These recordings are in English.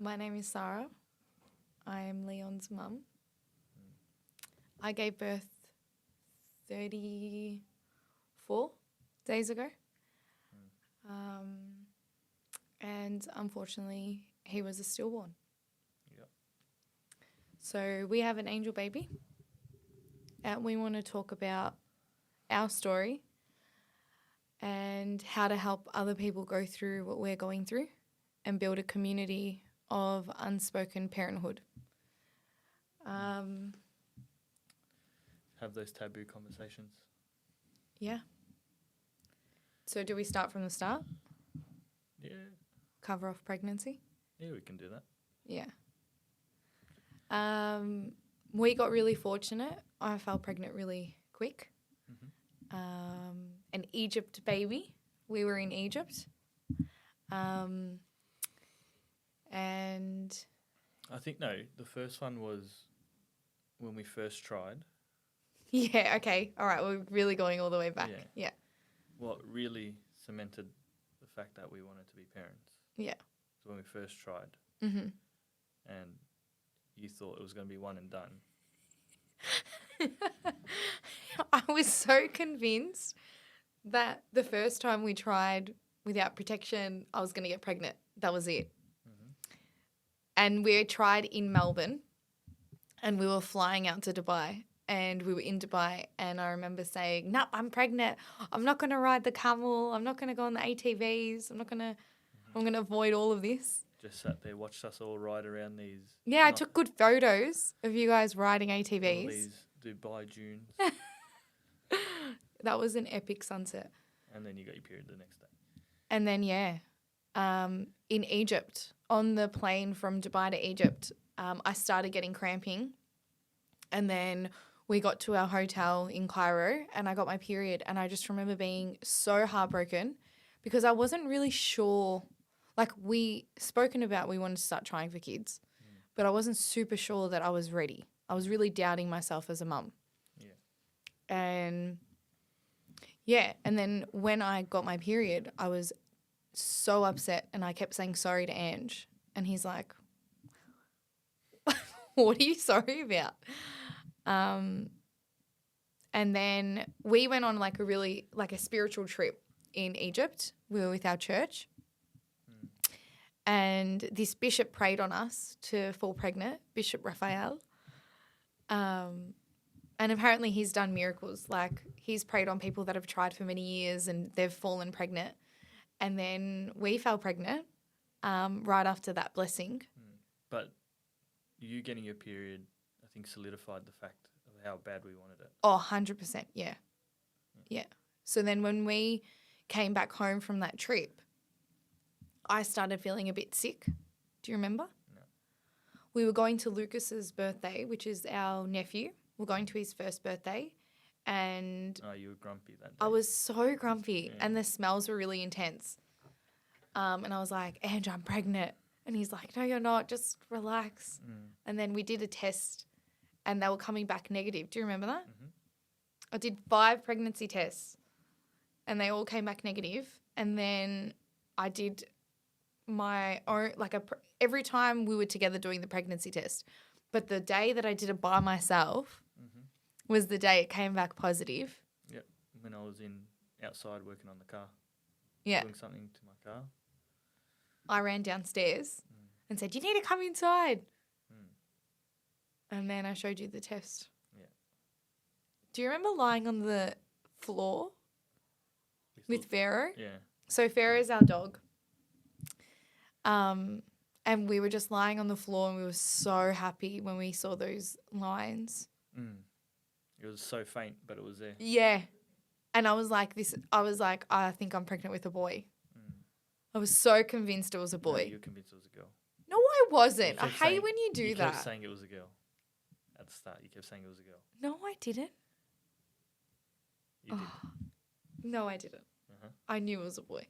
My name is Sarah. I am Leon's mum. I gave birth 34 days ago. And unfortunately, he was a stillborn. Yep. So we have an angel baby. And we want to talk about our story and how to help other people go through what we're going through and build a community of unspoken parenthood. Have those taboo conversations. Yeah. So do we start from the start? Yeah. Cover off pregnancy? Yeah, we can do that. Yeah. We got really fortunate. I fell pregnant really quick. An Egypt baby. We were in Egypt. And I think, no, the first one was when we first tried. yeah, okay. All right, we're really going all the way back. Yeah. What really cemented the fact that we wanted to be parents. Yeah. So when we first tried. Mm-hmm. And you thought it was going to be one and done. I was so convinced that the first time we tried without protection, I was going to get pregnant. That was it. And we tried in Melbourne and we were flying out to Dubai and we were in Dubai and I remember saying, no, I'm pregnant. I'm not going to ride the camel. I'm not going to go on the ATVs. I'm going to avoid all of this. Just sat there, watched us all ride around these. Yeah, I took good photos of you guys riding ATVs. All these Dubai dunes. That was an epic sunset. And then you got your period the next day. And then, in Egypt, on the plane from Dubai to Egypt, I started getting cramping. And then we got to our hotel in Cairo and I got my period. And I just remember being so heartbroken because I wasn't really sure. Like, we spoken about we wanted to start trying for kids, but I wasn't super sure that I was ready. I was really doubting myself as a mum. Yeah. And then when I got my period, I was so upset and I kept saying sorry to Ange. And he's like, what are you sorry about? And then we went on like a spiritual trip in Egypt. We were with our church. And this bishop prayed on us to fall pregnant, Bishop Raphael. And apparently he's done miracles. Like, he's prayed on people that have tried for many years and they've fallen pregnant. And then we fell pregnant right after that blessing. But you getting your period, I think, solidified the fact of how bad we wanted it. Oh, 100%, yeah. Yeah. So then when we came back home from that trip, I started feeling a bit sick. Do you remember? No. We were going to Lucas's birthday, which is our nephew. We're going to his first birthday. And you were grumpy that day. I was so grumpy and the smells were really intense. And I was like, Andrew, I'm pregnant. And he's like, no, you're not. Just relax. And then we did a test and they were coming back negative. Do you remember that? I did 5 pregnancy tests and they all came back negative. And then I did my own, every time we were together doing the pregnancy test. But the day that I did it by myself was the day it came back positive. Yep, when I was outside working on the car. Yeah. Doing something to my car. I ran downstairs and said, you need to come inside. And then I showed you the test. Yeah. Do you remember lying on the floor with Pharaoh? Yeah. So Pharaoh's our dog. And we were just lying on the floor and we were so happy when we saw those lines. It was so faint, but it was there. Yeah. And I was like, I think I'm pregnant with a boy. I was so convinced it was a boy. No, you were convinced it was a girl. No, I wasn't. I hate saying, when you do that. You kept saying it was a girl. At the start, you kept saying it was a girl. No, I didn't. You did. No, I didn't. I knew it was a boy.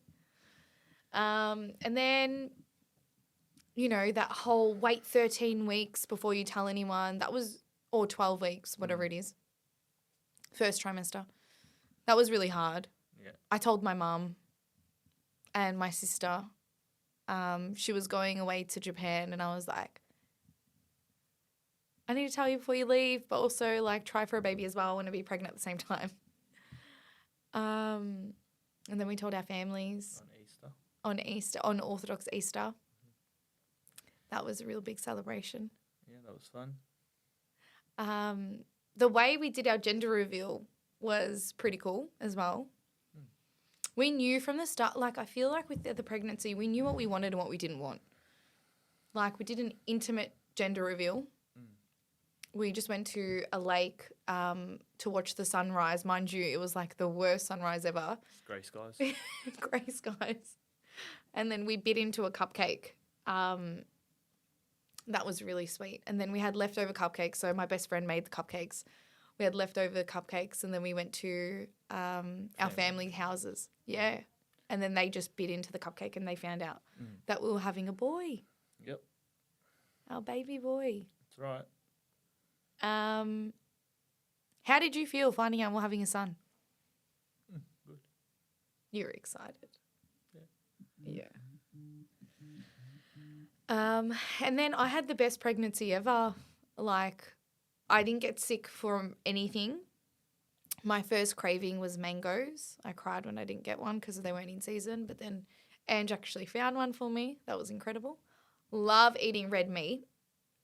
And then, that whole wait 13 weeks before you tell anyone, or 12 weeks, whatever it is. First trimester. That was really hard. Yeah. I told my mum and my sister She was going away to Japan, and I was like, I need to tell you before you leave, but also like try for a baby as well. I want to be pregnant at the same time. And then we told our families on Orthodox Easter. That was a real big celebration. Yeah, that was fun. The way we did our gender reveal was pretty cool as well. We knew from the start, like I feel like with the pregnancy, we knew what we wanted and what we didn't want. Like we did an intimate gender reveal. We just went to a lake to watch the sunrise. Mind you, it was like the worst sunrise ever. Grey skies. Grey skies. And then we bit into a cupcake. That was really sweet. And then we had leftover cupcakes. So my best friend made the cupcakes. We had leftover cupcakes, and then we went to our family houses. Yeah. And then they just bit into the cupcake and they found out that we were having a boy. Yep. Our baby boy. That's right. How did you feel finding out we're having a son? Good. You were excited. Yeah. And then I had the best pregnancy ever. Like, I didn't get sick from anything. My first craving was mangoes. I cried when I didn't get one because they weren't in season. But then Ange actually found one for me. That was incredible. Love eating red meat.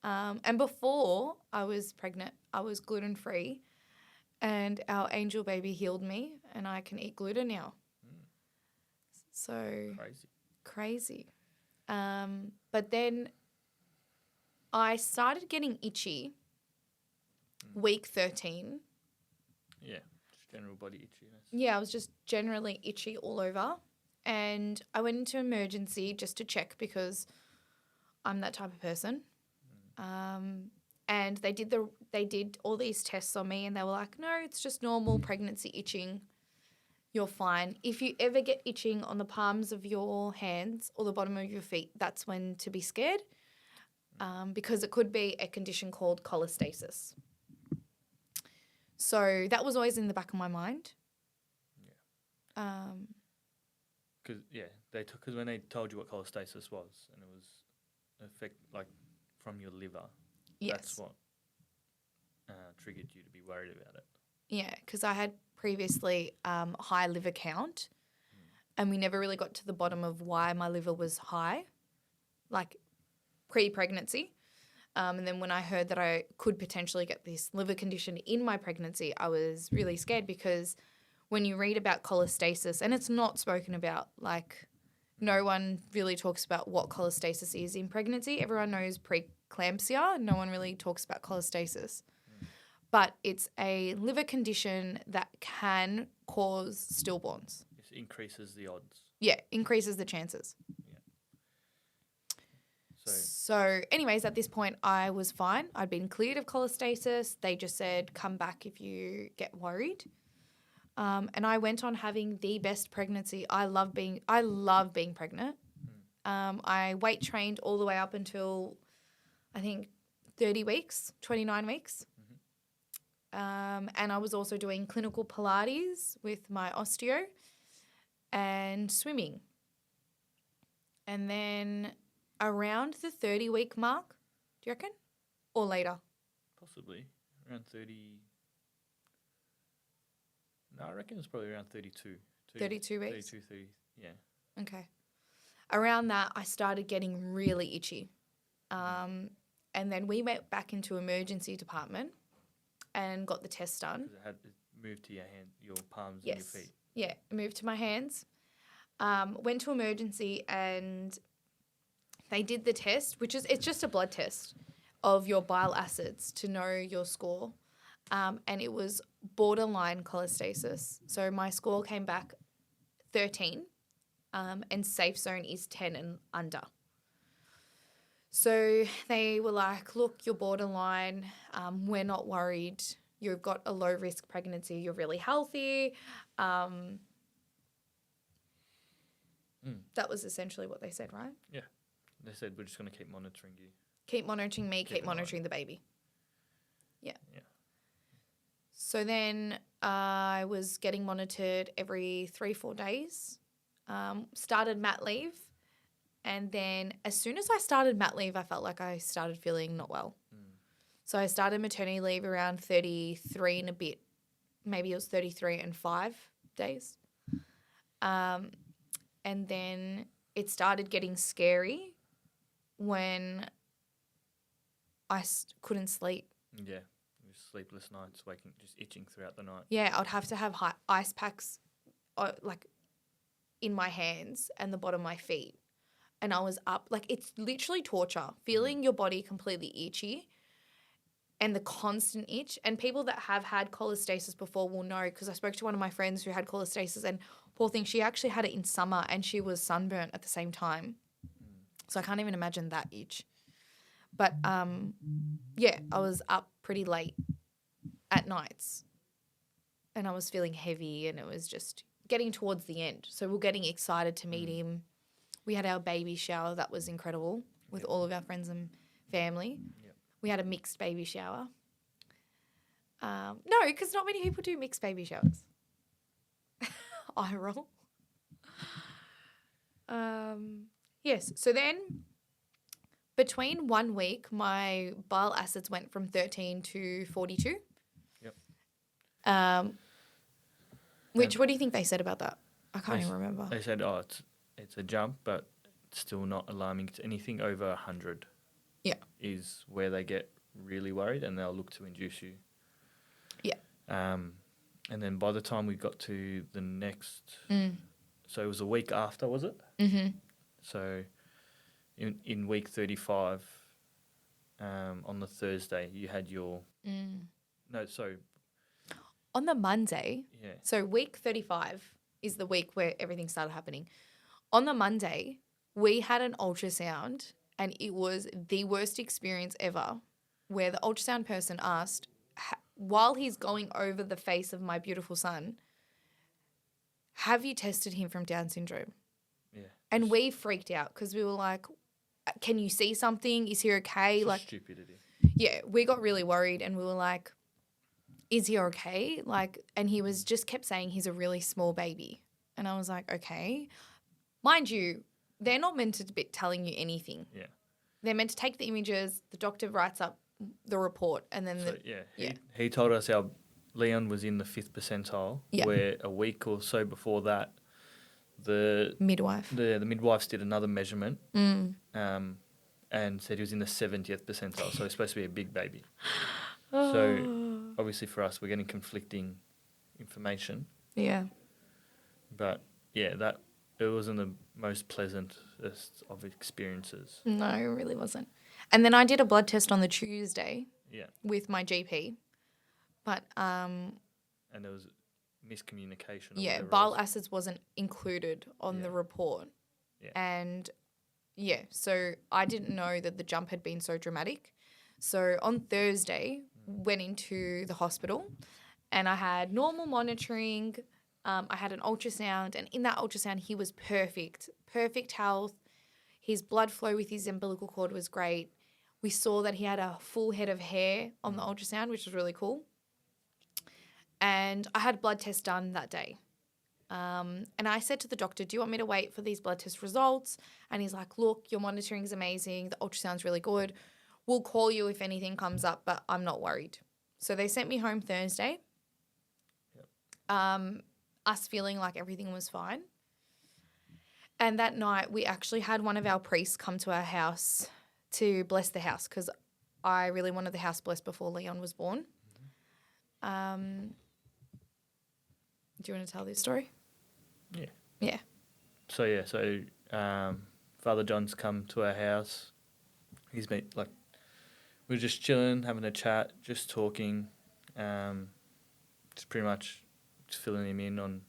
And before I was pregnant, I was gluten-free. And our angel baby healed me, and I can eat gluten now. So crazy. But then I started getting itchy week 13. Yeah, just general body itchiness. Yeah, I was just generally itchy all over. And I went into emergency just to check because I'm that type of person. And they did all these tests on me, and they were like, no, it's just normal pregnancy itching. You're fine. If you ever get itching on the palms of your hands or the bottom of your feet, that's when to be scared, because it could be a condition called cholestasis. So that was always in the back of my mind. Yeah. Because when they told you what cholestasis was, and it was effect like from your liver, that's what triggered you to be worried about it. Yeah, because I had previously high liver count, and we never really got to the bottom of why my liver was high, like pre-pregnancy. And then when I heard that I could potentially get this liver condition in my pregnancy, I was really scared because when you read about cholestasis, and it's not spoken about, like no one really talks about what cholestasis is in pregnancy. Everyone knows preeclampsia. No one really talks about cholestasis. But it's a liver condition that can cause stillborns. It increases the odds. Yeah, increases the chances. Yeah. So anyways, at this point, I was fine. I'd been cleared of cholestasis. They just said, come back if you get worried. And I went on having the best pregnancy. I love being pregnant. I weight trained all the way up until, I think, 30 weeks, 29 weeks. And I was also doing clinical Pilates with my osteo and swimming. And then around the 30-week mark, do you reckon? Or later? Possibly. Around 30. No, I reckon it's probably around 32. 32 weeks? 32, 30, yeah. Okay. Around that, I started getting really itchy. And then we went back into emergency department and got the test done. Because it had moved to your hand, your palms and your feet. Yeah, it moved to my hands. Went to emergency and they did the test, it's just a blood test of your bile acids to know your score. And it was borderline cholestasis. So my score came back 13, and safe zone is 10 and under. So they were like, look, you're borderline. We're not worried. You've got a low-risk pregnancy. You're really healthy. That was essentially what they said, right? Yeah. They said, we're just going to keep monitoring you. Keep monitoring me, keep monitoring the baby. Yeah. So then I was getting monitored every 3-4 days. Started mat leave. And then as soon as I started mat leave, I felt like I started feeling not well. So I started maternity leave around 33 and a bit. Maybe it was 33 and 5 days. And then it started getting scary when I couldn't sleep. Yeah. Sleepless nights, waking, just itching throughout the night. Yeah, I'd have to have ice packs like in my hands and the bottom of my feet. And I was up. Like, it's literally torture, feeling your body completely itchy and the constant itch. And people that have had cholestasis before will know, because I spoke to one of my friends who had cholestasis, and poor thing, she actually had it in summer and she was sunburnt at the same time. So I can't even imagine that itch. But, yeah, I was up pretty late at nights and I was feeling heavy, and it was just getting towards the end. So we're getting excited to meet him. We had our baby shower. That was incredible with all of our friends and family. Yep. We had a mixed baby shower. No, because not many people do mixed baby showers. Eye roll. Yes. So then between 1 week, my bile acids went from 13 to 42. Yep. Which, what do you think they said about that? I can't even remember. They said, it's a jump, but it's still not alarming. To anything over 100 is where they get really worried, and they'll look to induce you. Yeah. And then by the time we got to the next, so it was a week after, was it? Mm-hmm. So in week 35, on the Thursday, you had your... No, so... On the Monday, Yeah. so week 35 is the week where everything started happening. On the Monday, we had an ultrasound, and it was the worst experience ever, where the ultrasound person asked, while he's going over the face of my beautiful son, have you tested him from Down syndrome? Yeah. And we freaked out because we were like, can you see something? Is he okay? It's like stupidity. Yeah, we got really worried, and we were like, is he okay? Like, and he was just kept saying he's a really small baby. And I was like, okay. Mind you, they're not meant to be telling you anything. Yeah. They're meant to take the images, the doctor writes up the report, and then he told us our Leon was in the 5th percentile, where a week or so before that, the midwife midwives did another measurement, and said he was in the 70th percentile, so he's supposed to be a big baby. So obviously for us, we're getting conflicting information. Yeah. But yeah, that it wasn't the most pleasantest of experiences. No, it really wasn't. And then I did a blood test on the Tuesday. Yeah. With my GP, but and there was miscommunication. Yeah, bile acids wasn't included on the report. Yeah. And so I didn't know that the jump had been so dramatic. So on Thursday, went into the hospital, and I had normal monitoring. I had an ultrasound, and in that ultrasound, he was perfect health. His blood flow with his umbilical cord was great. We saw that he had a full head of hair on the ultrasound, which was really cool. And I had blood tests done that day. And I said to the doctor, do you want me to wait for these blood test results? And he's like, look, your monitoring is amazing. The ultrasound's really good. We'll call you if anything comes up, but I'm not worried. So they sent me home Thursday. Yep. Us feeling like everything was fine. And that night we actually had one of our priests come to our house to bless the house, because I really wanted the house blessed before Leon was born. Do you want to tell this story? Yeah. Yeah. So Father John's come to our house. He's been we were just chilling, having a chat, just talking, just pretty much just filling him in on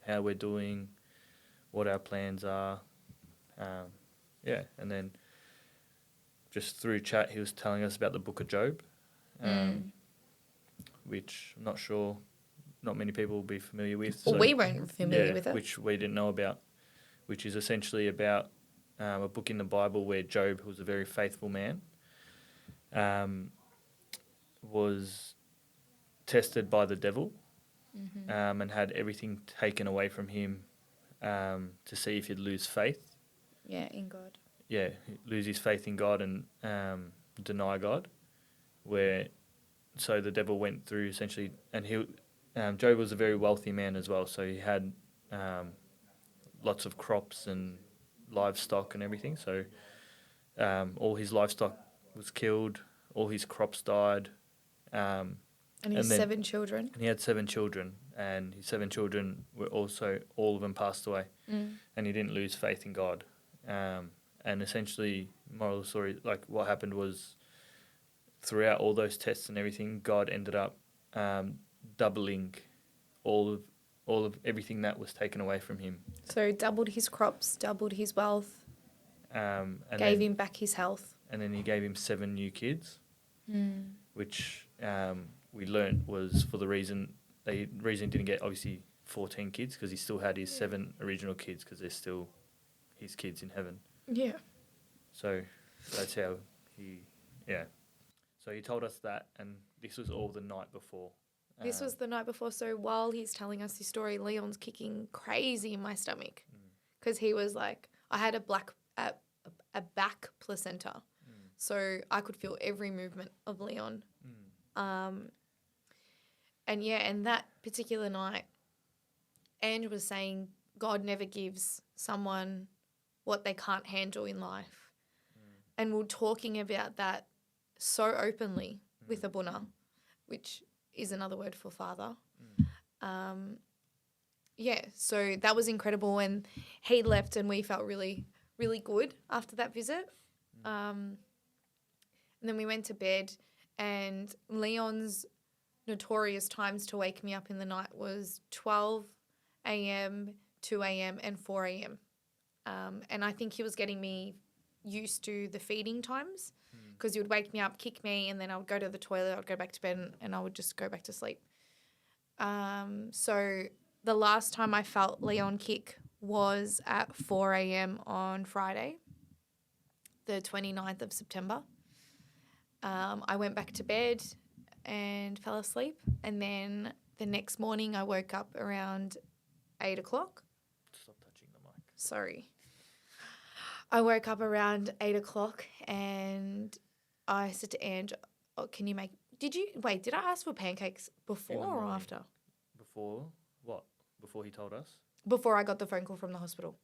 how we're doing, what our plans are. And then just through chat, he was telling us about the Book of Job, which I'm not sure not many people will be familiar with. Well, we weren't familiar with it. Which we didn't know about, which is essentially about a book in the Bible where Job, who was a very faithful man, was tested by the devil, and had everything taken away from him to see if he'd lose faith. Yeah, in God. lose his faith in God and deny God, so the devil went through essentially, and Job was a very wealthy man as well, so he had lots of crops and livestock and everything, so all his livestock was killed, all his crops died. And his 7 children. And he had 7 children, and his 7 children were also, all of them passed away. And he didn't lose faith in God. And essentially, moral of the story, like what happened was, throughout all those tests and everything, God ended up doubling all of everything that was taken away from him. So doubled his crops, doubled his wealth, gave him back his health. And then he gave him 7 new kids, which we learnt was for the reason he didn't get obviously 14 kids, because he still had his 7 original kids, because they're still his kids in heaven. Yeah. So that's how So he told us that, and this was all the night before. This was the night before. So while he's telling us his story, Leon's kicking crazy in my stomach, because he was like, I had a back placenta, so I could feel every movement of Leon. And that particular night, Ange was saying God never gives someone what they can't handle in life. And we're talking about that so openly with Abuna, which is another word for father. So that was incredible. And he left and we felt really, really good after that visit. And then we went to bed, and Leon's notorious times to wake me up in the night was 12 a.m., 2 a.m. and 4 a.m. And I think he was getting me used to the feeding times, because he would wake me up, kick me, and then I would go to the toilet, I would go back to bed, and I would just go back to sleep. So the last time I felt Leon kick was at 4 a.m. on Friday, the 29th of September. I went back to bed and fell asleep, and then the next morning I woke up around 8 o'clock. Stop touching the mic. Sorry. I woke up around 8 o'clock and I said to Ange, did I ask for pancakes before or after? Before what? Before he told us? Before I got the phone call from the hospital.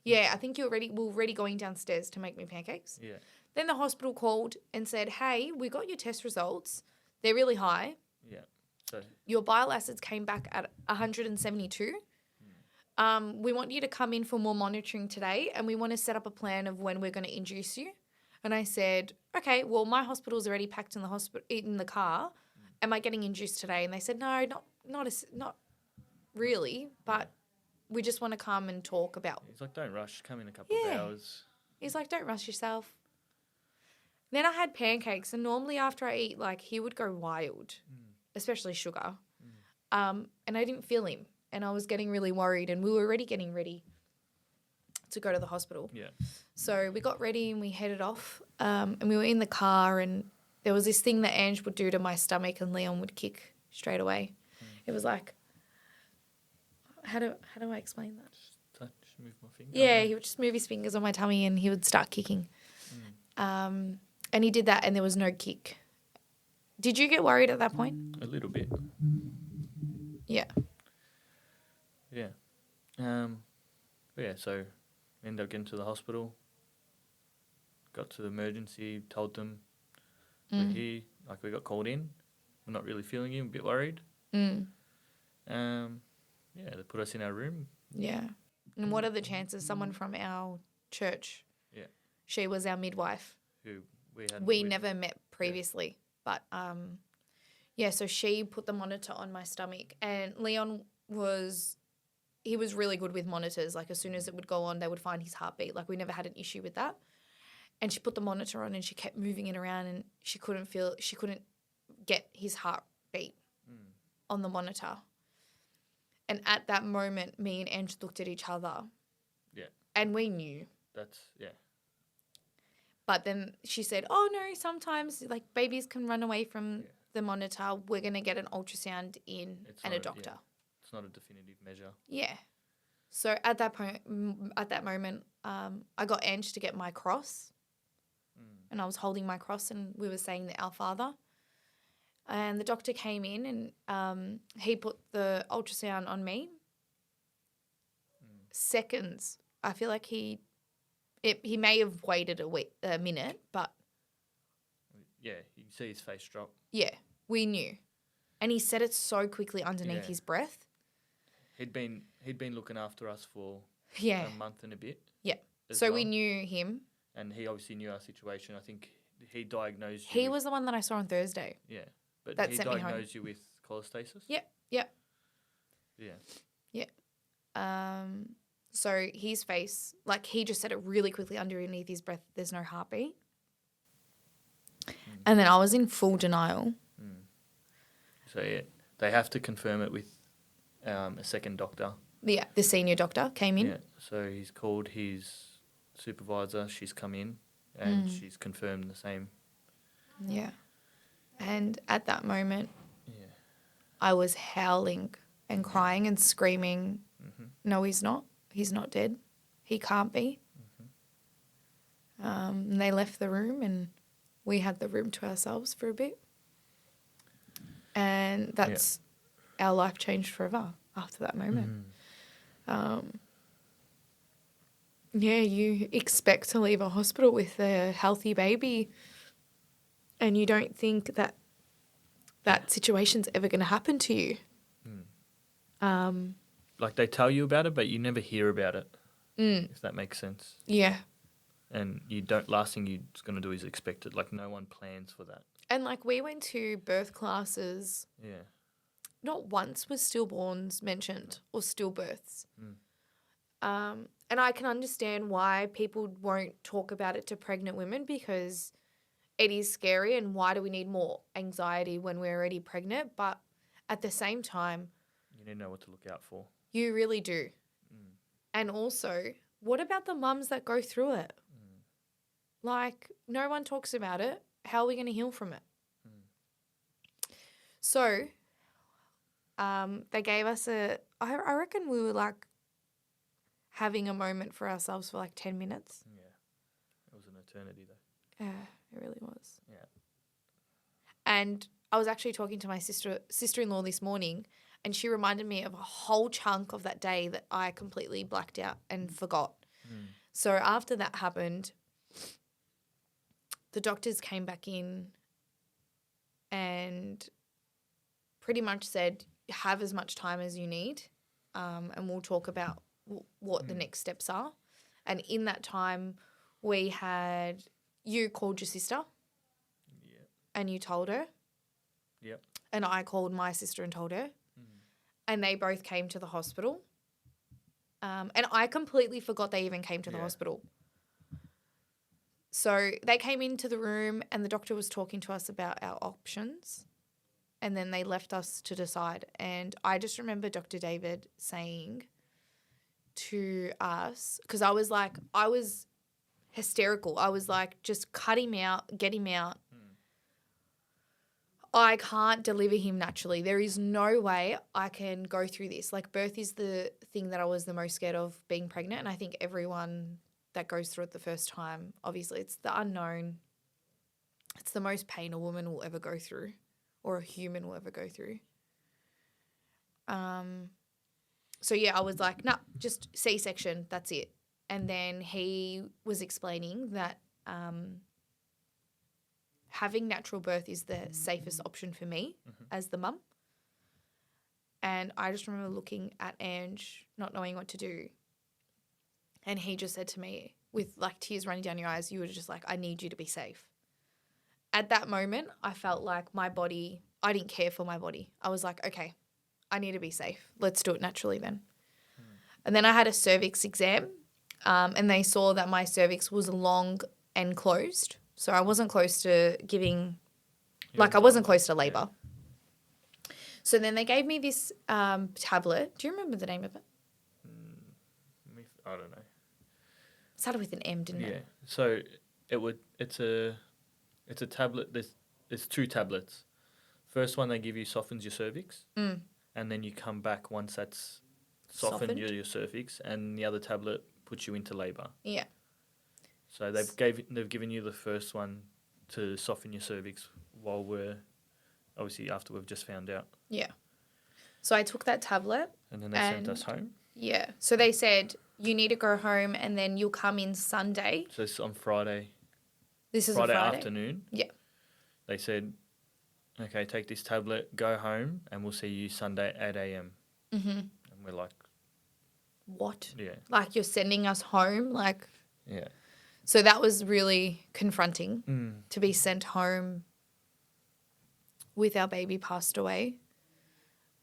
I think we were already going downstairs to make me pancakes. Yeah. Then the hospital called and said, hey, we got your test results. They're really high. Yeah. So your bile acids came back at 172. We want you to come in for more monitoring today, and we want to set up a plan of when we're going to induce you. And I said, okay, well, my hospital's already packed in the car. Am I getting induced today? And they said, no, not really, but we just want to come and talk about. He's like, don't rush, come in a couple of hours. He's like, don't rush yourself. Then I had pancakes, and normally after I eat, like, he would go wild, especially sugar. And I didn't feel him, and I was getting really worried, and we were already getting ready to go to the hospital. Yeah. So we got ready and we headed off, and we were in the car, and there was this thing that Ange would do to my stomach, and Leon would kick straight away. It was like, how do I explain that? Just touch, move my finger. Yeah, he would just move his fingers on my tummy, and he would start kicking. And he did that, and there was no kick. Did you get worried at that point? A little bit. Yeah. Yeah. So we ended up getting to the hospital, got to the emergency, told them we're here, like we got called in. We're not really feeling him, a bit worried. They put us in our room. Yeah. And what are the chances someone from our church, she was our midwife, who we never met previously, but so she put the monitor on my stomach, and Leon was really good with monitors. Like, as soon as it would go on, they would find his heartbeat. Like, we never had an issue with that. And she put the monitor on, and she kept moving it around, and she couldn't get his heartbeat on the monitor. And at that moment, me and Ange looked at each other. Yeah. And we knew. But then she said, oh, no, sometimes, like, babies can run away from the monitor. We're going to get an ultrasound in and a doctor. It's not a definitive measure. Yeah. So at that point, at that moment, I got Ange to get my cross, and I was holding my cross, and we were saying the Our Father. And the doctor came in, and he put the ultrasound on me. Seconds. I feel like he may have waited a minute, but Yeah, you can see his face drop. yeah, we knew, and he said it so quickly underneath his breath. He'd been looking after us for Yeah, a month and a bit. yeah. as So well. we knew him. And he obviously knew our situation. I think he diagnosed you. He was the one that I saw on Thursday. Yeah, but that he sent me home. diagnosed you with cholestasis. Yep. Yeah. So his face, like he just said it really quickly underneath his breath. There's no heartbeat. And then I was in full denial. So yeah, they have to confirm it with a second doctor. Yeah, the senior doctor came in. Yeah, so he's called his supervisor. She's come in and she's confirmed the same. Yeah. And at that moment, Yeah. I was howling and crying and screaming, no, he's not. He's not dead. He can't be. And they left the room and we had the room to ourselves for a bit. And that's our life changed forever after that moment. You expect to leave a hospital with a healthy baby and you don't think that that situation's ever going to happen to you. Like they tell you about it, but you never hear about it. If that makes sense. Yeah. And you don't. Last thing you're going to do is expect it. Like no one plans for that. And like we went to birth classes. Yeah. Not once was stillborns mentioned or stillbirths. And I can understand why people won't talk about it to pregnant women because it is scary and why do we need more anxiety when we're already pregnant? But at the same time, you need to know what to look out for. You really do. And also, what about the mums that go through it? Like, no one talks about it. How are we going to heal from it? So, they gave us I reckon we were like having a moment for ourselves for like 10 minutes. Yeah. It was an eternity though. Yeah, it really was. Yeah. And I was actually talking to my sister-in-law this morning and she reminded me of a whole chunk of that day that I completely blacked out and forgot. So after that happened, the doctors came back in and pretty much said, have as much time as you need and we'll talk about what the next steps are. And in that time, you called your sister and you told her. Yep. And I called my sister and told her. And they both came to the hospital. And I completely forgot they even came to the hospital. So they came into the room and the doctor was talking to us about our options. And then they left us to decide. And I just remember Dr. David saying to us, because I was hysterical. I was like, just cut him out, get him out. I can't deliver him naturally. There is no way I can go through this. Like birth is the thing that I was the most scared of being pregnant. And I think everyone that goes through it the first time, obviously it's the unknown. It's the most pain a woman will ever go through or a human will ever go through. So yeah, I was like, nah, just C-section, that's it. And then he was explaining that having natural birth is the safest option for me as the mum. And I just remember looking at Ange, not knowing what to do. And he just said to me, with like tears running down your eyes, you were just like, I need you to be safe. At that moment, I felt like my body, I didn't care for my body. I was like, okay, I need to be safe. Let's do it naturally then. And then I had a cervix exam and they saw that my cervix was long and closed. So I wasn't close to I wasn't close to labour. Yeah. So then they gave me this tablet. Do you remember the name of it? I don't know. It started with an M, didn't it? Yeah. So it's a tablet. There's two tablets. First one they give you softens your cervix. And then you come back once that's soften Softened? your cervix, and the other tablet puts you into labour. Yeah. So they've given you the first one to soften your cervix while we're obviously after we've just found out. Yeah. So I took that tablet. And then they sent us home. Yeah. So they said, you need to go home and then you'll come in Sunday. So it's on Friday. This is Friday a Friday afternoon. Yeah. They said, okay, take this tablet, go home, and we'll see you Sunday at 8 a.m. Mm-hmm. And we're like, what? yeah. Like you're sending us home? Like, Yeah. so that was really confronting to be sent home with our baby passed away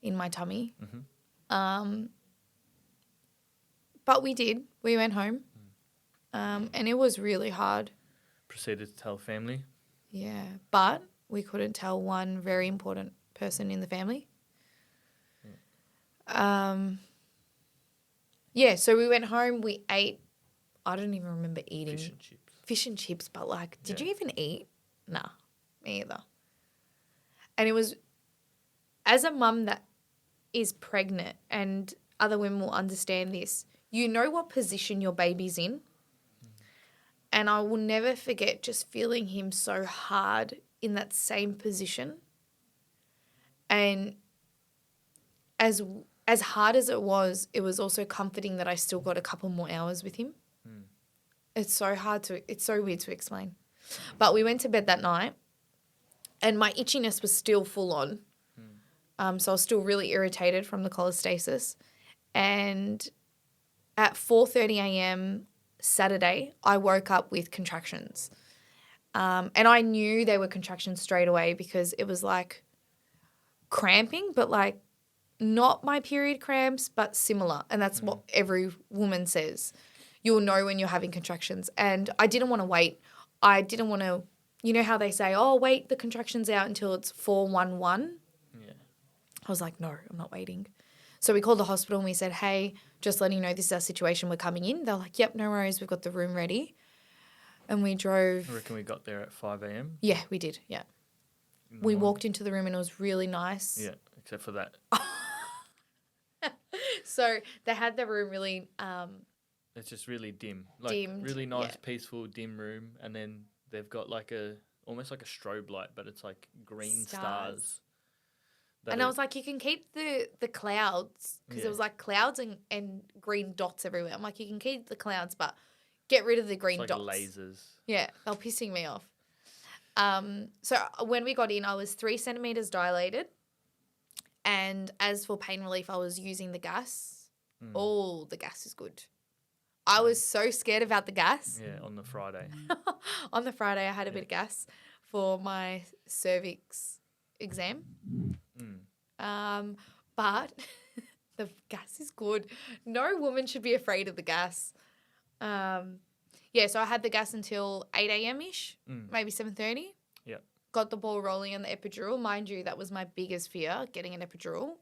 in my tummy. Mm-hmm. But we did. We went home. And it was really hard. Proceeded to tell family. Yeah. But we couldn't tell one very important person in the family. Yeah, so we went home. We ate. I don't even remember eating. Fish and chips. Fish and chips, but like, did Yeah. you even eat? Nah, me either. And it was, as a mum that is pregnant, and other women will understand this, you know what position your baby's in. And I will never forget just feeling him so hard in that same position. And as hard as it was also comforting that I still got a couple more hours with him. It's so weird to explain. But we went to bed that night and my itchiness was still full on. So I was still really irritated from the cholestasis. And at 4:30 a.m. Saturday, I woke up with contractions. And I knew they were contractions straight away because it was like cramping, but like not my period cramps, but similar. And that's what every woman says. You'll know when you're having contractions. And I didn't want to wait. I didn't want to, you know how they say, oh, wait the contractions out until it's 4:11. Yeah. I was like, no, I'm not waiting. So we called the hospital and we said, hey, just letting you know this is our situation. We're coming in. They're like, yep, no worries. We've got the room ready. And we drove. I reckon we got there at 5 a.m. Yeah, we did. Yeah. We walked into the room and it was really nice. Yeah, except for that. So they had the room really It's just really dim. Like dimmed, really nice, yeah. peaceful, dim room. And then they've got like almost like a strobe light, but it's like green stars. And I was like, you can keep the clouds because Yeah. it was like clouds and green dots everywhere. I'm like, you can keep the clouds, but get rid of the green it's like dots. lasers. Yeah, they're pissing me off. So when we got in, I was 3 centimeters dilated. And as for pain relief, I was using the gas. Oh, the gas is good. I was so scared about the gas. Yeah, on the Friday. On the Friday, I had a bit of gas for my cervix exam. But the gas is good. No woman should be afraid of the gas. Yeah, so I had the gas until 8 a.m.-ish, maybe 7:30. Yep. Got the ball rolling on the epidural. Mind you, that was my biggest fear, getting an epidural.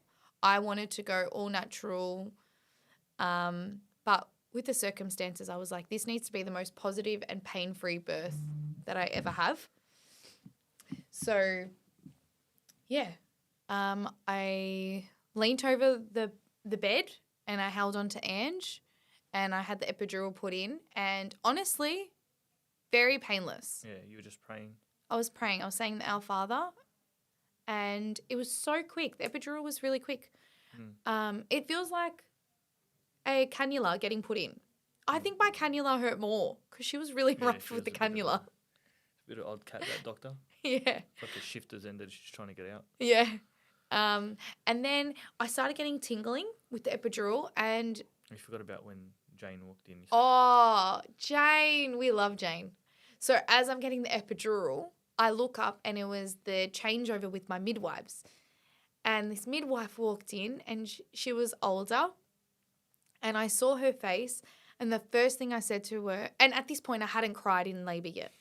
I wanted to go all natural. But with the circumstances, I was like, this needs to be the most positive and pain-free birth that I ever have. So, yeah. I leant over the bed and I held on to Ange and I had the epidural put in and honestly, very painless. Yeah, you were just praying. I was praying. I was saying the Our Father and it was so quick. The epidural was really quick. It feels like a cannula getting put in. I think my cannula hurt more because she was really rough with the cannula. A bit of odd cat, that doctor. Yeah. It's like a shifter's ended. She's trying to get out. Yeah. And then I started getting tingling with the epidural and... You forgot about when Jane walked in. Oh, Jane. We love Jane. So as I'm getting the epidural, I look up and it was the changeover with my midwives. And this midwife walked in and she was older. And I saw her face and the first thing I said to her, and at this point I hadn't cried in labour yet.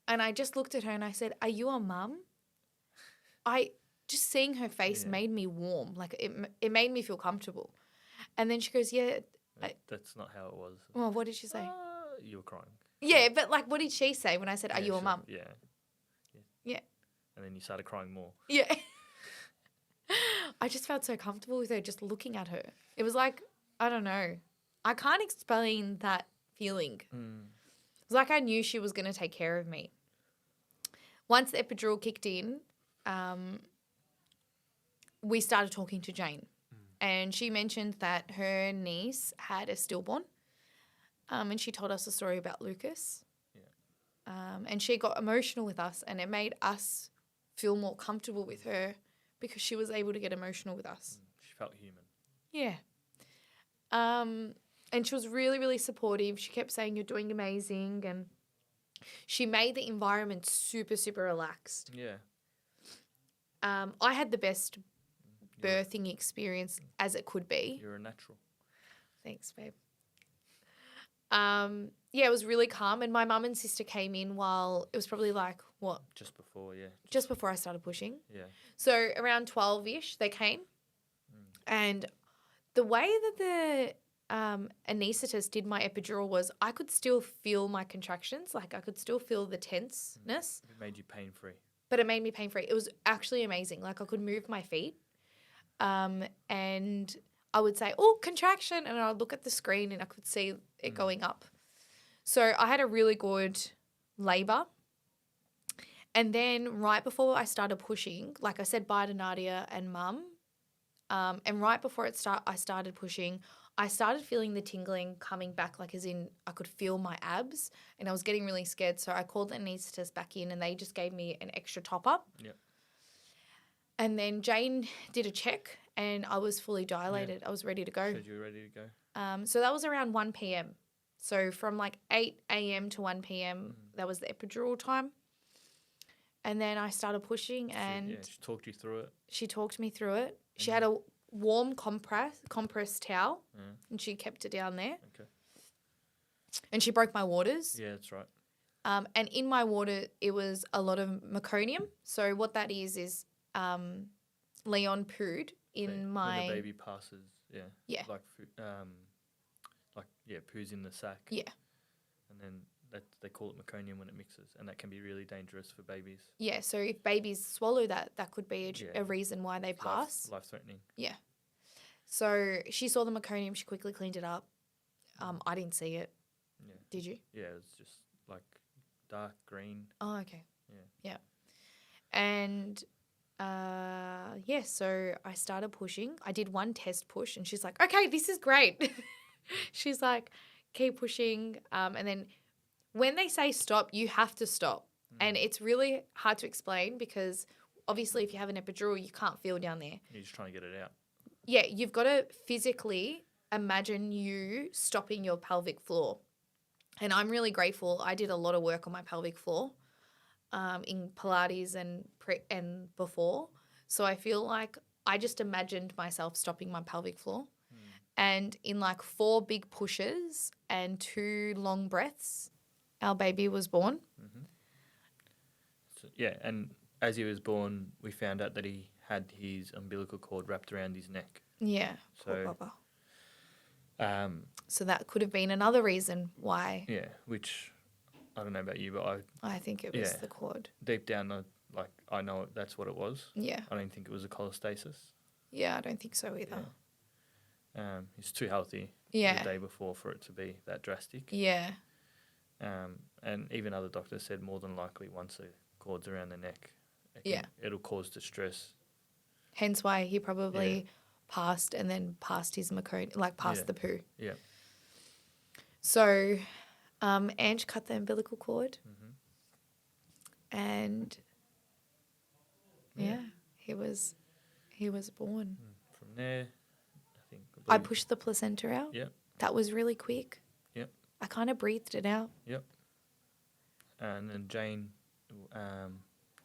And I just looked at her and I said, are you a mum? Just seeing her face made me warm. Like it made me feel comfortable. And then she goes, yeah. That's not how it was. Well, what did she say? You were crying. Yeah, but like what did she say when I said, are you a mum? Yeah. Yeah. And then you started crying more. Yeah. I just felt so comfortable with her just looking at her. It was like I don't know. I can't explain that feeling. Mm. It's like I knew she was going to take care of me. Once the epidural kicked in, we started talking to Jane. And she mentioned that her niece had a stillborn. And she told us a story about Lucas. Yeah. And she got emotional with us, and it made us feel more comfortable with her because she was able to get emotional with us. She felt human. Yeah. And she was really, really supportive. She kept saying, "You're doing amazing." And she made the environment super, super relaxed. Yeah. I had the best birthing experience as it could be. You're a natural. Thanks, babe. Yeah, it was really calm. And my mum and sister came in while it was probably like, what? Just before, yeah. Just before I started pushing. Yeah. So around 12-ish, they came. And the way that the anaesthetist did my epidural was I could still feel my contractions. Like I could still feel the tenseness. It made you pain-free. But it made me pain-free. It was actually amazing. Like I could move my feet. And I would say, "Oh, contraction." And I would look at the screen and I could see it going up. So I had a really good labour. And then right before I started pushing, like I said bye to Nadia and Mum. And right before I started pushing, I started feeling the tingling coming back, like as in I could feel my abs and I was getting really scared. So I called the anaesthetist back in and they just gave me an extra top-up. Yep. And then Jane did a check and I was fully dilated. I was ready to go. Said you were ready to go. So that was around 1 p.m. So from like 8 a.m. to 1 p.m., that was the epidural time. And then I started pushing and she talked you through it. she talked me through it. She had a warm compress towel and she kept it down there. Okay. And she broke my waters. Yeah, that's right. And in my water, it was a lot of meconium. So what that is Leon pooed in my... When the baby passes, Yeah. Like poos in the sac. Yeah. And then they call it meconium when it mixes, and that can be really dangerous for babies. Yeah, so if babies swallow that could be a reason why they pass. Life-threatening. Yeah. So she saw the meconium, she quickly cleaned it up. I didn't see it. Yeah. Did you? Yeah, it was just like dark green. Oh, okay. Yeah. And so I started pushing. I did one test push and she's like, "Okay, this is great." She's like, "Keep pushing." And then when they say stop, you have to stop. And it's really hard to explain because obviously if you have an epidural, you can't feel down there. You're just trying to get it out. Yeah, you've got to physically imagine you stopping your pelvic floor. And I'm really grateful. I did a lot of work on my pelvic floor in Pilates and before. So I feel like I just imagined myself stopping my pelvic floor. And in like 4 big pushes and 2 long breaths, our baby was born. So, yeah, and as he was born, we found out that he had his umbilical cord wrapped around his neck. Yeah, poor So, Bubba. So that could have been another reason why. Yeah, which I don't know about you, but I think it was the cord. deep down, I know that's what it was. Yeah. I don't think it was a cholestasis. Yeah, I don't think so either. He's too healthy the day before for it to be that drastic. Yeah. And even other doctors said more than likely once the cord's around the neck, it'll cause distress. Hence why he probably passed and then passed his passed the poo. Yeah. So, Ange cut the umbilical cord, and he was born. From there, I pushed the placenta out. Yep. That was really quick. Yep. I kind of breathed it out. Yep. And then Jane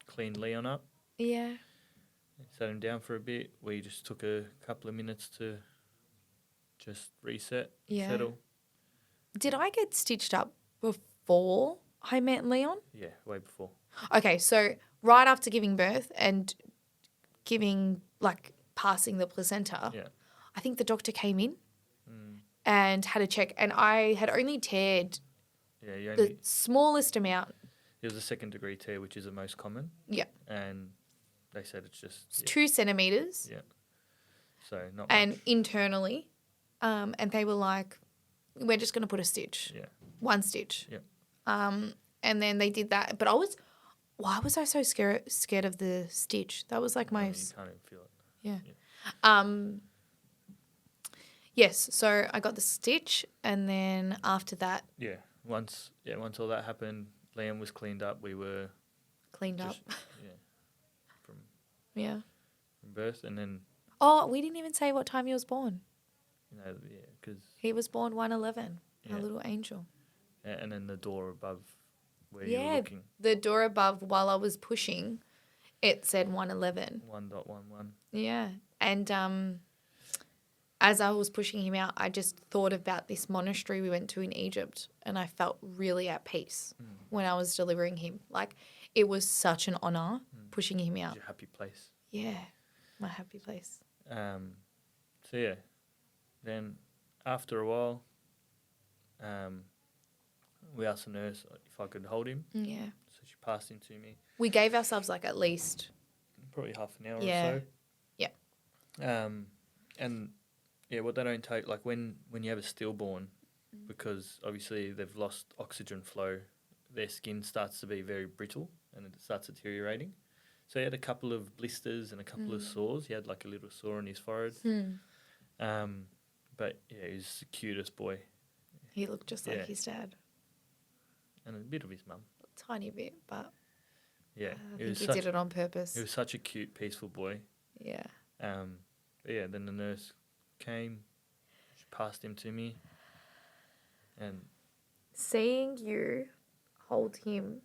cleaned Leon up. Yeah. Sat him down for a bit. We just took a couple of minutes to just reset, settle. Did I get stitched up before I met Leon? Yeah, way before. Okay, so right after giving birth and passing the placenta, I think the doctor came in and had a check, and I had only teared the smallest amount. It was a 2nd degree tear, which is the most common. Yeah. And they said it's just... It's 2 centimetres. Yeah. So not and much. Internally, and they were like, we're just going to put a stitch. Yeah. One stitch. Yeah. And then they did that. But why was I so scared of the stitch? That was like my... You can't even feel it. Yeah. Yes, so I got the stitch, and then after that... Yeah. Once all that happened, Liam was cleaned up. We were... Cleaned up. Yeah. From birth, and then... Oh, we didn't even say what time he was born. Because... He was born 1:11, a little angel. And then the door above where you were looking. The door above, while I was pushing, it said 1:11. 1.11. Yeah. And as I was pushing him out, I just thought about this monastery we went to in Egypt, and I felt really at peace when I was delivering him. Like, it was such an honour pushing him out. Your happy place. Yeah, my happy place. So, yeah. Then, after a while, we asked the nurse if I could hold him. Yeah. So she passed him to me. We gave ourselves like at least... Probably half an hour or so. Yeah. And, yeah, what they don't take, like when you have a stillborn, because obviously they've lost oxygen flow, their skin starts to be very brittle and it starts deteriorating. So he had a couple of blisters and a couple of sores. He had like a little sore on his forehead. But, yeah, he was the cutest boy. He looked just like his dad. And a bit of his mum. A tiny bit, but yeah, I think he did it on purpose. He was such a cute, peaceful boy. Yeah. But yeah, then the nurse came, she passed him to me, and... Seeing you hold him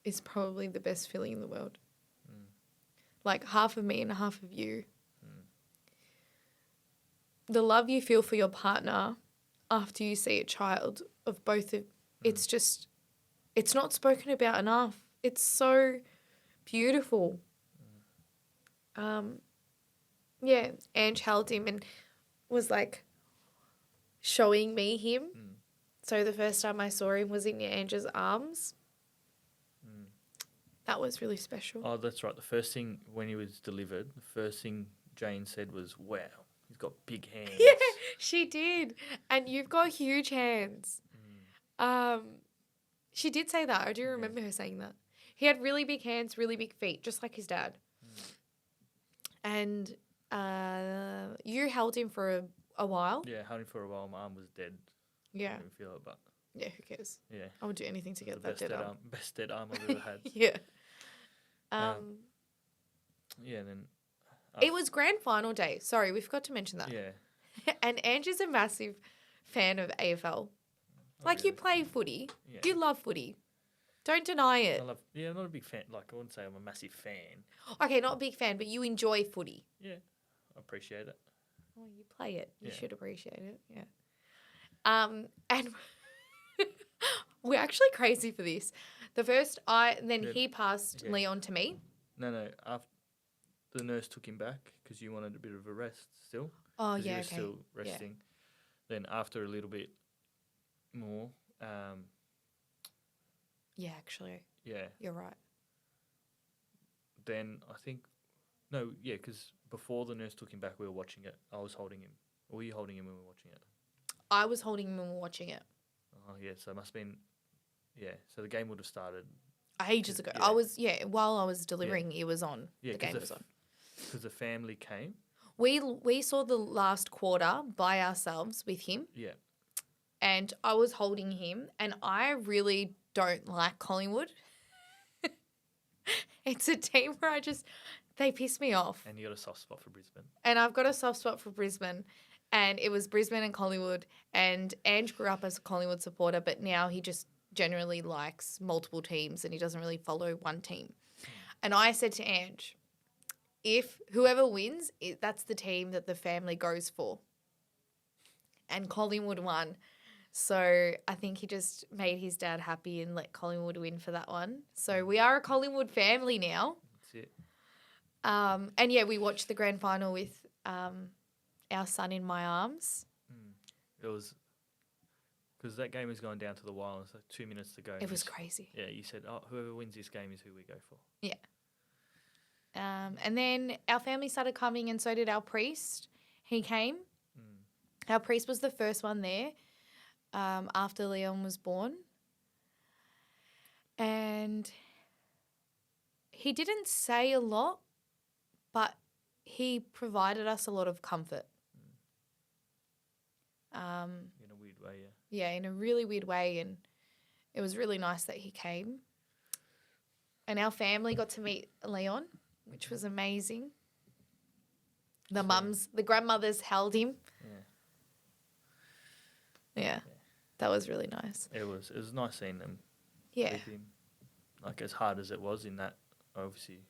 is probably the best feeling in the world. Like, half of me and half of you. The love you feel for your partner after you see a child of both of... It's just... It's not spoken about enough. It's so beautiful. Yeah, Ange held him and was like showing me him. So the first time I saw him was in Ange's arms. That was really special. Oh, that's right. The first thing when he was delivered, the first thing Jane said was, "Wow, he's got big hands." Yeah, she did. And you've got huge hands. She did say that. I do remember her saying that. He had really big hands, really big feet, just like his dad. And you held him for a while. Yeah, held him for a while. My arm was dead. Yeah. I didn't feel it, but... Yeah, who cares? Yeah. I would do anything to get that dead arm. Best dead arm I've ever had. Yeah. Yeah, then... It was grand final day. Sorry, we forgot to mention that. Yeah. And Andrew's a massive fan of AFL. Like, really? you play footy. Yeah. You love footy. Don't deny it. I'm not a big fan. Like, I wouldn't say I'm a massive fan. Okay, not a big fan, but you enjoy footy. Yeah, I appreciate it. Oh, you play it. You Yeah. should appreciate it. Yeah. And we're actually crazy for this. He passed Leon to me. No. After the nurse took him back because you wanted a bit of a rest still. Oh, 'cause yeah, you were okay. still resting. Then after a little bit more, Yeah, actually. yeah. You're right. Then I think, because before the nurse took him back, we were watching it. I was holding him. Or were you holding him when we were watching it? I was holding him when we were watching it. Oh, yeah, so it must have been, so the game would have started. Ages ago. Yeah. While I was delivering, it was on. Yeah, the game was on. Because the family came. We saw the last quarter by ourselves with him. Yeah. And I was holding him, and I really don't like Collingwood. It's a team where they piss me off. And you got a soft spot for Brisbane. And I've got a soft spot for Brisbane. And it was Brisbane and Collingwood. And Ange grew up as a Collingwood supporter, but now he just generally likes multiple teams and he doesn't really follow one team. And I said to Ange, if whoever wins, that's the team that the family goes for. And Collingwood won. So I think he just made his dad happy and let Collingwood win for that one. So we are a Collingwood family now. That's it. And yeah, we watched the grand final with our son in my arms. It was because that game was going down to the wire. So 2 minutes to go. It was crazy. Yeah, you said, whoever wins this game is who we go for. Yeah. And then our family started coming, and so did our priest. he came. Our priest was the first one there after Leon was born. And he didn't say a lot, but he provided us a lot of comfort. In a weird way, yeah. Yeah, in a really weird way. And it was really nice that he came. And our family got to meet Leon, which was amazing. The grandmothers held him. Yeah. That was really nice. It was nice seeing them. Yeah. With him. Like, as hard as it was in that, obviously,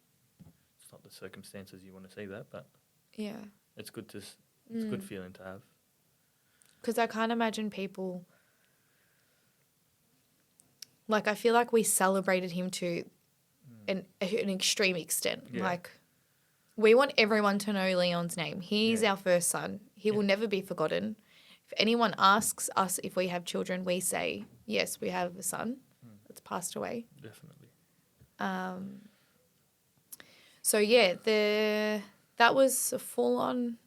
it's not the circumstances you want to see that, but yeah, it's good to, it's a good feeling to have. Because I can't imagine people, like, I feel like we celebrated him to an extreme extent. Yeah. Like, we want everyone to know Leon's name. He's our first son. He will never be forgotten. If anyone asks us if we have children, we say, yes, we have a son that's passed away. Definitely. So, yeah, that was a full-on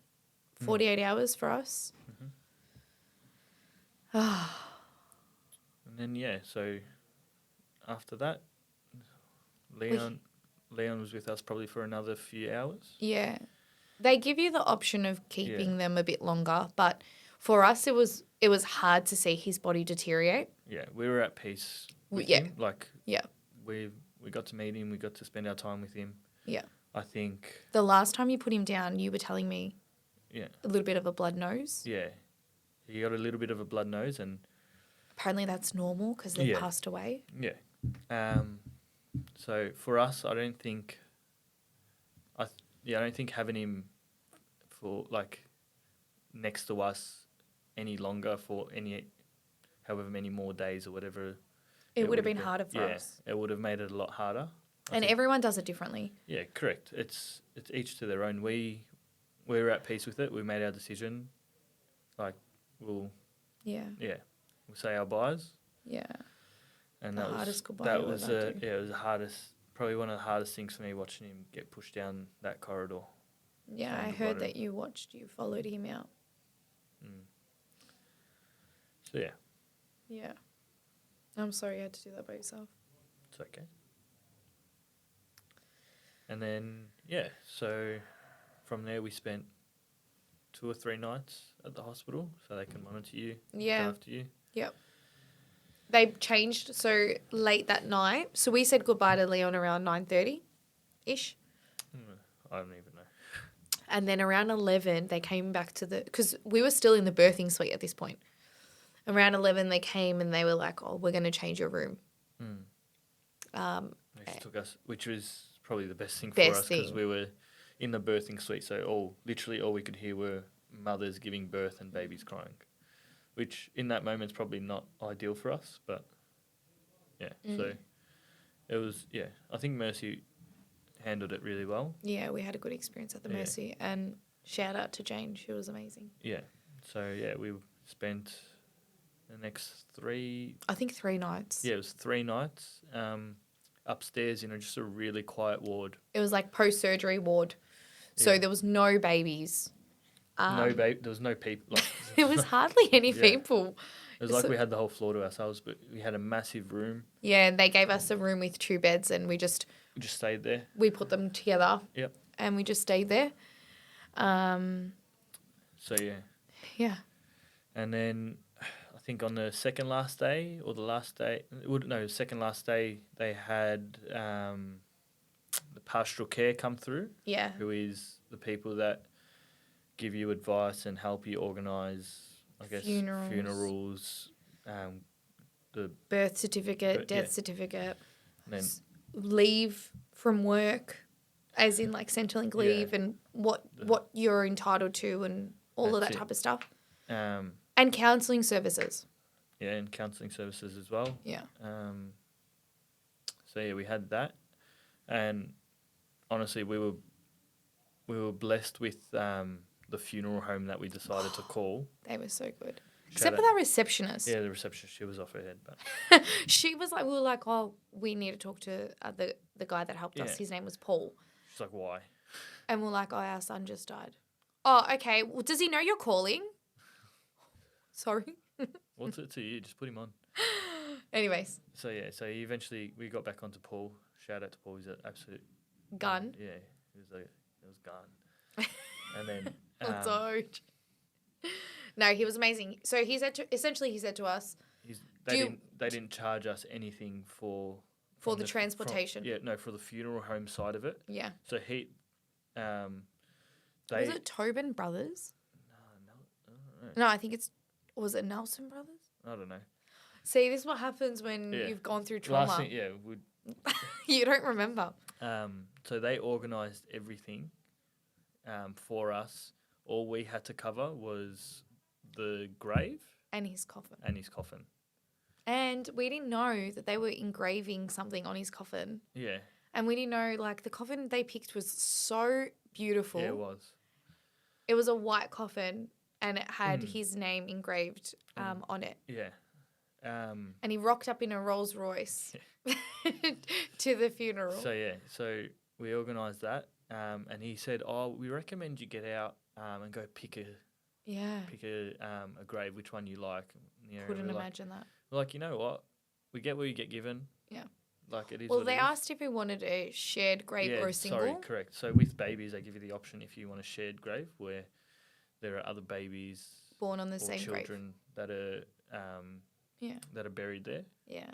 48 hours for us. And then, so after that, Leon was with us probably for another few hours. Yeah. They give you the option of keeping them a bit longer, but for us it was hard to see his body deteriorate. Yeah, we were at peace with him. Like, we got to meet him, we got to spend our time with him. Yeah. I think the last time you put him down, you were telling me a little bit of a blood nose. Yeah. He got a little bit of a blood nose, and apparently that's normal because they passed away. Yeah. So for us, I don't think having him for like next to us any longer for however many more days or whatever. It would have been harder for us. It would have made it a lot harder. And everyone does it differently. Yeah, correct. It's each to their own. We were at peace with it. We made our decision. Like, we'll say our byes. Yeah. And the that hardest goodbye. That was it was the hardest, probably one of the hardest things for me, watching him get pushed down that corridor. Yeah, I heard that you followed him out. So yeah. Yeah. I'm sorry you had to do that by yourself. It's okay. And then, so from there we spent 2 or 3 nights at the hospital so they can monitor you, look after you. Yep. They changed so late that night. So we said goodbye to Leon around 9:30-ish. I don't even know. And then around 11, they came back to because we were still in the birthing suite at this point. Around 11, they came and they were like, oh, we're going to change your room. They took us, which was probably the best thing for us because we were in the birthing suite. So literally all we could hear were mothers giving birth and babies crying, which in that moment is probably not ideal for us. But, so it was, I think Mercy handled it really well. Yeah, we had a good experience at the Mercy. And shout out to Jane. She was amazing. Yeah. So, we spent the next 3 nights. Yeah, it was 3 nights. Upstairs, just a really quiet ward. It was like post-surgery ward. So there was no babies. There was no people. Like, there was hardly any people. It was like we had the whole floor to ourselves, but we had a massive room. Yeah, and they gave us a room with 2 beds, and we just stayed there. We put them together. Yep. And we just stayed there. So, yeah. Yeah. And then I think on the second last day, second last day, they had the pastoral care come through. Yeah. Who is the people that give you advice and help you organise, I guess, funerals, the birth certificate, death certificate, then leave from work, as in like Centrelink leave and what you're entitled to and all of that type of stuff. And counselling services. Yeah, and counselling services as well. Yeah. So we had that, and honestly, we were blessed with the funeral home that we decided to call. They were so good. Except for that receptionist. Yeah, the receptionist, she was off her head. But she was like, we were like, oh, we need to talk to the guy that helped us. His name was Paul. She's like, why? And we're like, oh, our son just died. Oh, okay. Well, does he know you're calling? Sorry. What's it to you? Just put him on. Anyways, So we got back onto Paul. Shout out to Paul. He's an absolute gun. Yeah, it was gone. And then No, he was amazing. So he said to us, they didn't charge us anything for the transportation. for the funeral home side of it. Yeah. So Was it Tobin Brothers? No, I don't know. No, I think was it Nelson Brothers? I don't know. See, this is what happens when you've gone through trauma. Last thing, You don't remember. So they organised everything for us. All we had to cover was the grave and his coffin. And we didn't know that they were engraving something on his coffin. Yeah. And we didn't know, like, the coffin they picked was so beautiful. Yeah, it was. It was a white coffin and it had his name engraved on it. Yeah. And he rocked up in a Rolls Royce to the funeral. So we organised that, and he said, "Oh, we recommend you get out and go pick a grave, which one you like." You know, couldn't imagine that. We're like, you know what? We get what you get given. Yeah. Like it is. Well, they asked if we wanted a shared grave or a single. Sorry, correct. So with babies, they give you the option if you want a shared grave where there are other babies born on the same grave, children that are that are buried there. Yeah.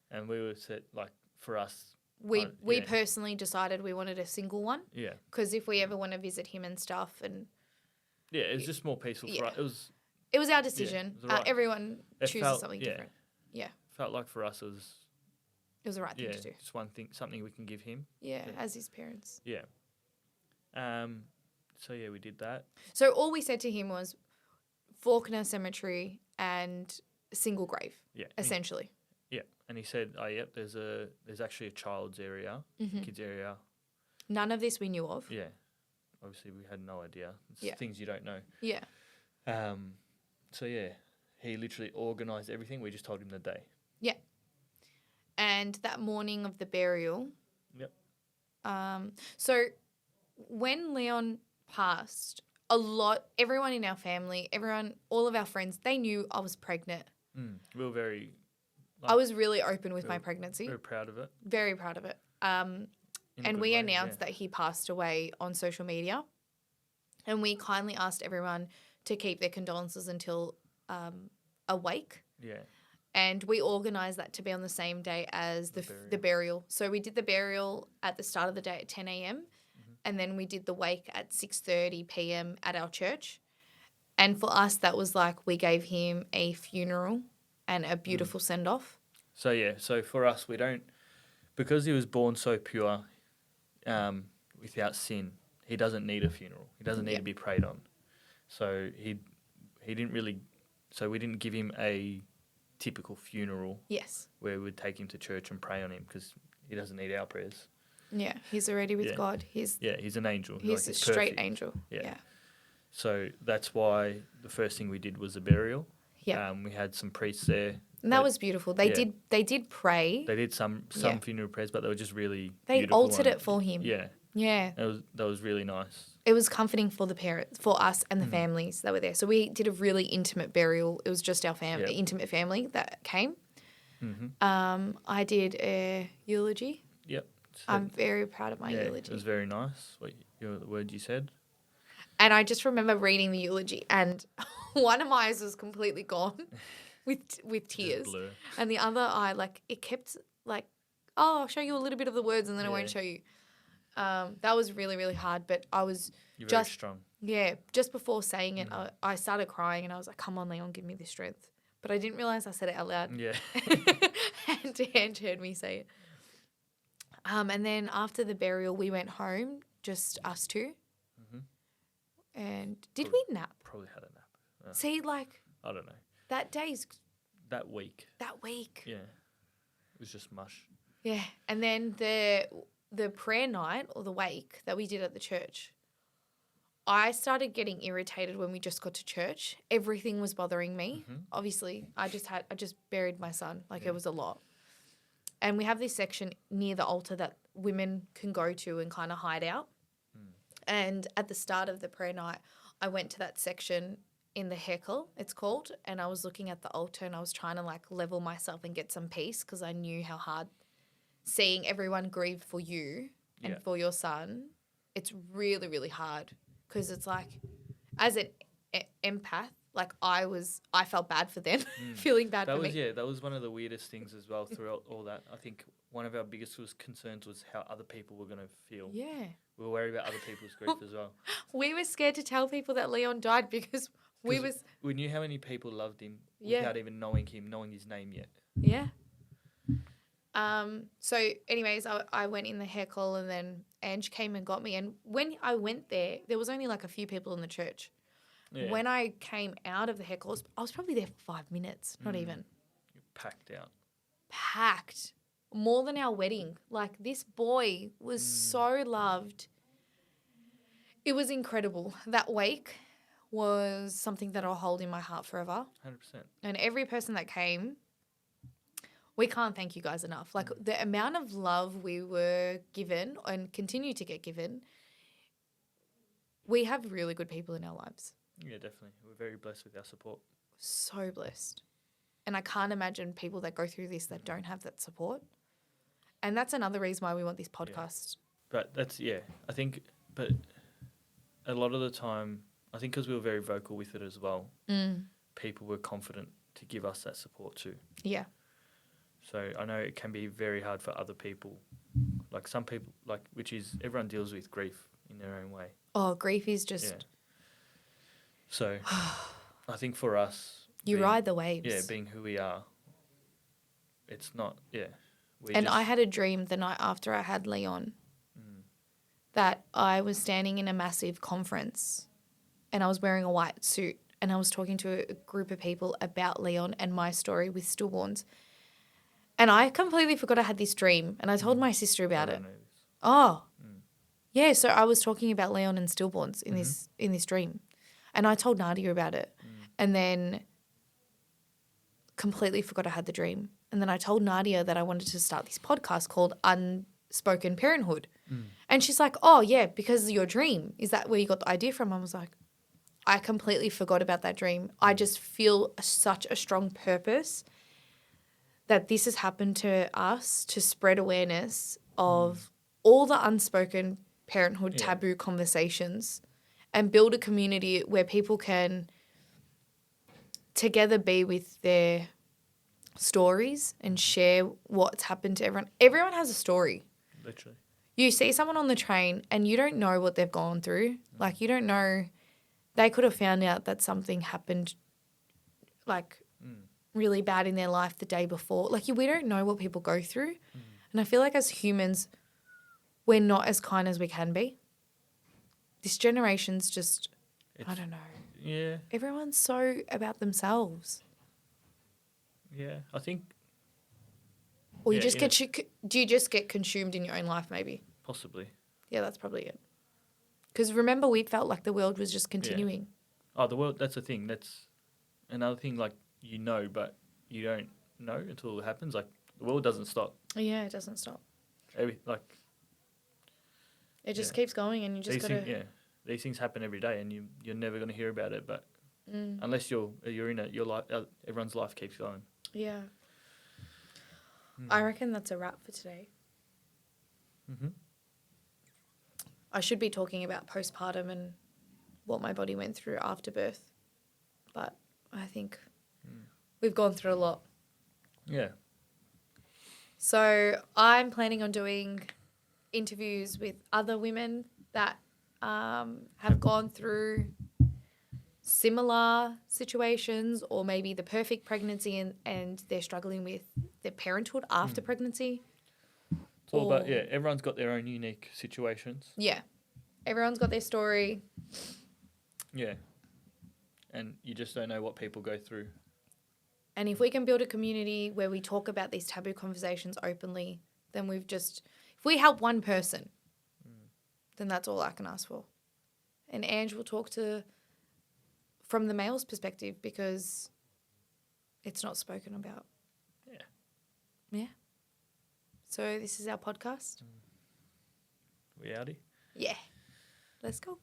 And we were set, like, for us. We personally decided we wanted a single one. Yeah. Because if we ever want to visit him and stuff, and yeah, it was just more peaceful for us. It was our decision. Yeah, right. Everyone chooses something different. Yeah. Felt like for us it was the right thing to do. Just one thing, something we can give him. Yeah, as his parents. Yeah. So we did that. So all we said to him was Faulkner Cemetery and single grave. Yeah. Essentially. Yeah. And he said, "Oh, yep, there's actually a child's area, kids area." None of this we knew of. Yeah. Obviously, we had no idea. It's things you don't know. Yeah. He literally organised everything. We just told him the day. Yeah. And that morning of the burial. Yep. So when Leon passed, everyone in our family, all of our friends, they knew I was pregnant. We were very... I was really open with my pregnancy. Very proud of it. Very proud of it. And we announced that he passed away on social media. And we kindly asked everyone to keep their condolences until a wake. Yeah. And we organised that to be on the same day as the burial. So we did the burial at the start of the day at 10 a.m. And then we did the wake at 6:30 p.m. at our church. And for us, that was like we gave him a funeral and a beautiful send-off. So for us, we don't... Because he was born so pure, without sin, he doesn't need a funeral. He doesn't need to be prayed on. So he didn't really... So we didn't give him a typical funeral. Yes. Where we'd take him to church and pray on him because he doesn't need our prayers. Yeah, he's already with God. He's an angel. He's a straight angel. Yeah. So that's why the first thing we did was a burial. Yeah. We had some priests there. And that was beautiful. They did pray. They did some funeral prayers, but they were just really They beautiful. altered it for him. Yeah. Yeah. That was really nice. It was comforting for the parents, for us and the families that were there. So we did a really intimate burial. It was just our family, intimate family that came. I did a eulogy. Yep. So I'm very proud of my eulogy. It was very nice. The word you said. And I just remember reading the eulogy, and one of my eyes was completely gone with tears, and the other eye, like, it kept like, oh, I'll show you a little bit of the words, and then I won't show you. That was really, really hard, but I was very strong. Yeah, just before saying it, I started crying, and I was like, "Come on, Leon, give me the strength." But I didn't realize I said it out loud. Yeah. And Ange heard me say it. And then after the burial, we went home, just us two. And did we nap? Probably had a nap. See, like... I don't know. That week. Yeah. It was just mush. Yeah. And then the prayer night or the wake that we did at the church, I started getting irritated when we just got to church. Everything was bothering me. Obviously, I just buried my son. Like, it was a lot. And we have this section near the altar that women can go to and kind of hide out. And at the start of the prayer night, I went to that section in the heckle, it's called, and I was looking at the altar and I was trying to like level myself and get some peace because I knew how hard seeing everyone grieve for you and for your son. It's really, really hard because it's like, as an empath, like I felt bad for them, feeling bad for me. That was one of the weirdest things as well throughout all that. I think one of our biggest concerns was how other people were going to feel. Yeah. We were worried about other people's grief as well. We were scared to tell people that Leon died because we knew how many people loved him without even knowing his name yet. Yeah. So anyways, I went in the heckle and then Ange came and got me. And when I went there was only like a few people in the church. Yeah. When I came out of the heckle, I was probably there for 5 minutes, not even. You're packed out. Packed. More than our wedding. Like this boy was so loved. It was incredible. That wake was something that I'll hold in my heart forever. 100%. And every person that came, we can't thank you guys enough. Like the amount of love we were given and continue to get given, we have really good people in our lives. Yeah, definitely. We're very blessed with our support. So blessed. And I can't imagine people that go through this that don't have that support. And that's another reason why we want this podcast. Yeah. But I think, but a lot of the time, I think because we were very vocal with it as well, people were confident to give us that support too. Yeah. So I know it can be very hard for other people. Like some people, which is everyone deals with grief in their own way. Oh, grief is just... Yeah. So I think for us... ride the waves. Yeah, being who we are, it's not... Yeah. I had a dream the night after I had Leon that I was standing in a massive conference and I was wearing a white suit and I was talking to a group of people about Leon and my story with stillborns. And I completely forgot I had this dream and I told my sister about it. Oh, yeah. So I was talking about Leon and stillborns in this dream. And I told Nadia about it and then completely forgot I had the dream. And then I told Nadia that I wanted to start this podcast called Unspoken Parenthood. And she's like, oh, yeah, because of your dream. Is that where you got the idea from? I was like, I completely forgot about that dream. I just feel such a strong purpose that this has happened to us to spread awareness of all the unspoken parenthood taboo conversations and build a community where people can together be with their stories and share what's happened to everyone. Everyone has a story. Literally. You see someone on the train and you don't know what they've gone through. Like you don't know. They could have found out that something happened really bad in their life the day before. Like we don't know what people go through. And I feel like as humans, we're not as kind as we can be. This generation's just, I don't know. Yeah. Everyone's so about themselves. Yeah, I think. Or you just do you just get consumed in your own life maybe? Possibly. Yeah, that's probably it. Because remember, we felt like the world was just continuing. Yeah. Oh, the world, that's a thing. That's another thing, but you don't know until it happens. Like, the world doesn't stop. Yeah, it doesn't stop. It just keeps going and you just got to... These things happen every day and you're never going to hear about it, but unless you're in it, your life, everyone's life keeps going. Yeah. I reckon that's a wrap for today. I should be talking about postpartum and what my body went through after birth, but I think we've gone through a lot. Yeah. So I'm planning on doing interviews with other women that have gone through similar situations or maybe the perfect pregnancy and they're struggling with their parenthood after pregnancy. It's all about, everyone's got their own unique situations. Yeah. Everyone's got their story. Yeah. And you just don't know what people go through. And if we can build a community where we talk about these taboo conversations openly, then if we help one person, then that's all I can ask for. And Ange will talk from the male's perspective because it's not spoken about. Yeah. Yeah. So this is our podcast. We outie? Yeah. Let's go.